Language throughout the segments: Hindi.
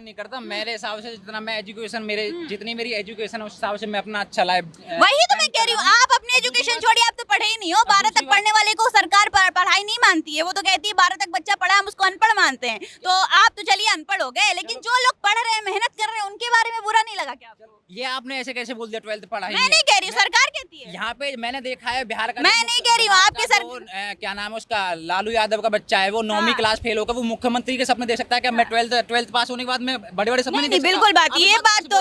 नहीं करता। मेरे हिसाब से जितना मैं एजुकेशन मेरे जितनी मेरी एजुकेशन है उस हिसाब से मैं अपना अच्छा लाइफ वही तो मैं कह रही हूँ, आप अपनी एजुकेशन छोड़िए, आप तो पढ़े ही नहीं हो। 12 तक पढ़ने वाले को सरकार पढ़ाई नहीं मानती है, वो तो कहती है 12 तक बच्चा पढ़ा हम उसको अनपढ़ मानते हैं। तो आप तो चलिए अनपढ़ हो गए, लेकिन जो लोग पढ़ रहे हैं मेहनत कर रहे हैं उनके बारे में बुरा नहीं लगा क्या आपको? ये आपने ऐसे कैसे बोल दिया 12th पढ़ाई मैं नहीं कह रही हूँ, सरकार कहती है। यहाँ पे मैंने देखा है बिहार का मैं नहीं कह रही हूँ, आपके सर क्या नाम है उसका लालू यादव का बच्चा है, वो 9वीं क्लास फेल होकर वो मुख्यमंत्री के सपने देख सकता है क्या? मैं 12th पास होने के बाद में बड़े बड़े सपने नहीं, नहीं देख बिल्कुल सकता? बात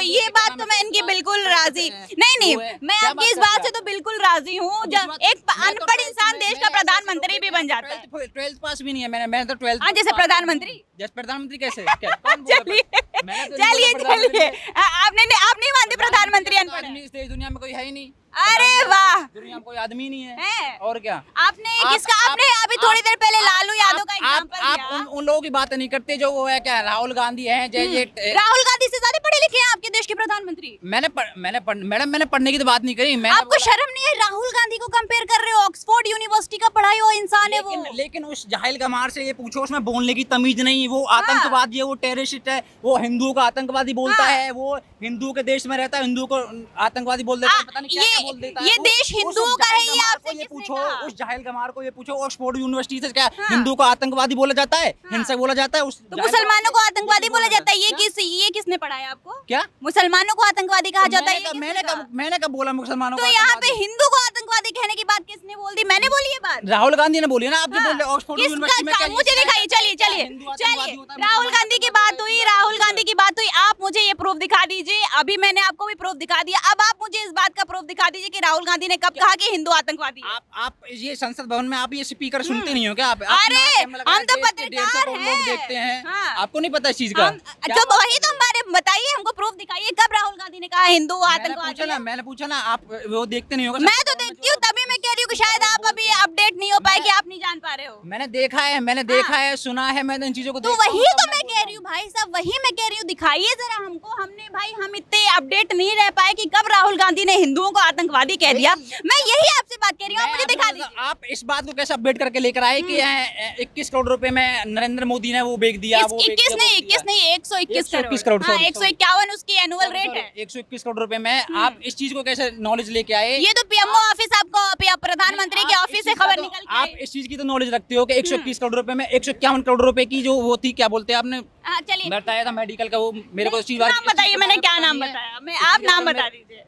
ये बात तो मैं इनकी बिल्कुल राजी नहीं, मैं आपकी इस बात से तो बिल्कुल राजी हूँ। एक अनपढ़ इंसान देश का प्रधानमंत्री भी बन जाता है। 12th पास भी नहीं है मैंने तो 12th हाँ, जैसे प्रधानमंत्री। जैसे प्रधानमंत्री कैसे कौन बोला? मैंने तो नहीं चलिए बोला प्रधानमंत्री। आप नहीं मानते प्रधानमंत्री अनपढ़ है? आदमी इस देश दुनिया में कोई है ही नहीं। अरे वाह, दुनिया में कोई आदमी नहीं है है। और क्या। आपने अभी थोड़ी देर पहले लालू यादव का एग्जांपल आप दिया। उन लोगों की बातें नहीं करते जो वो है क्या राहुल गांधी है राहुल गांधी से ज्यादा पढ़े लिखे हैं आपके देश के प्रधानमंत्री। मैंने पढ़ने की तो बात नहीं करी। मैंने आपको शर्म नहीं है? राहुल गांधी को कंपेयर कर रहे हो, ऑक्सफोर्ड यूनिवर्सिटी का पढ़ाई हुआ इंसान है वो। लेकिन उस जाहिल गमार से ये पूछो, उसमें बोलने की तमीज नहीं। वो आतंकवादी है, वो टेररिस्ट है, वो हिंदुओं का आतंकवादी बोलता है, वो हिंदू के देश में रहता है, हिंदू को आतंकवादी बोल देता है, पता नहीं क्या बोल देता है। ये देश हिंदुओं का है, ये आपसे ये किसने पूछो, कहा? उस जाहिल गमार को ये पूछो ऑक्सफोर्ड यूनिवर्सिटी से क्या हिंदू को आतंकवादी बोला जाता है, हिंसक बोला जाता है? तो मुसलमानों को आतंकवादी बोला जाता है, ये किसने पढ़ाया आपको? क्या मुसलमानों को आतंकवादी कहा जाता है? मैंने कब बोला मुसलमानों तो को? यहाँ पे हिंदू को आतंकवादी कहने की बात किसने बोल दी? मैंने बोली ये बात? राहुल गांधी ने बोली ना। आप जो बोल रहे ऑक्सफोर्ड किसका यूनिवर्सिटी में क्या मुझे दिखाइए, चलिए राहुल गांधी की बात हुई, आप मुझे ये प्रूफ दिखा दीजिए। अभी मैंने आपको भी प्रूफ दिखा दिया, अब आप मुझे इस बात का प्रूफ दिखा दीजिए कि राहुल गांधी ने कब कहा कि हिंदू आतंकवादी है। आप ये संसद भवन में आप ये स्पीकर सुनते नहीं हो क्या? आप अरे हम तो 150 पत्रकार करोड़ हैं। लोग देखते हैं। हाँ। आपको नहीं पता इस चीज का? तो वही तो हमारे बताइए, हमको प्रूफ दिखाइए कब राहुल गांधी ने कहा हिंदू आतंकवादी है। मैंने पूछा ना, आप वो देखते नहीं होगा। मैं तो देखती हूँ, तभी मैं कह रही हूँ कि शायद आप अभी अपडेट नहीं हो पाए कि आप नहीं जान पा रहे हो। मैंने देखा है, सुना है, मैंने इन चीजों को तो देखा वही हूँ, तो मैं कह रही हूँ भाई साहब, वही मैं कह रही हूँ, दिखाइए जरा हमको। हम इतने अपडेट नहीं रह पाए कि कब राहुल गांधी ने हिंदुओं को आतंकवादी कह दिया। मैं यही आपसे बात कह रही हूँ, आप मुझे दिखा दीजिए। आप इस बात को कैसे अपडेट करके लेकर आए कि 21 करोड़ रुपए में नरेंद्र मोदी ने वो बेच दिया? 21 नहीं 121 करोड़। हाँ, 151 उसकी एनुअल रेट है। 121 करोड़ रुपए में आप इस चीज को कैसे नॉलेज लेके आए? ये तो पीएमओ ऑफिस, आपको प्रधानमंत्री के ऑफिस से खबर निकल के आप इस चीज की तो नॉलेज रखते हो कि 121 करोड़ रुपए में 151 करोड़ रुपए की जो वो थी, क्या बोलते हैं आपने चलिए बताया था मेडिकल का, वो मेरे को इस चीज नाम बताइए, मैंने क्या नाम बताया? आप नाम बता दीजिए।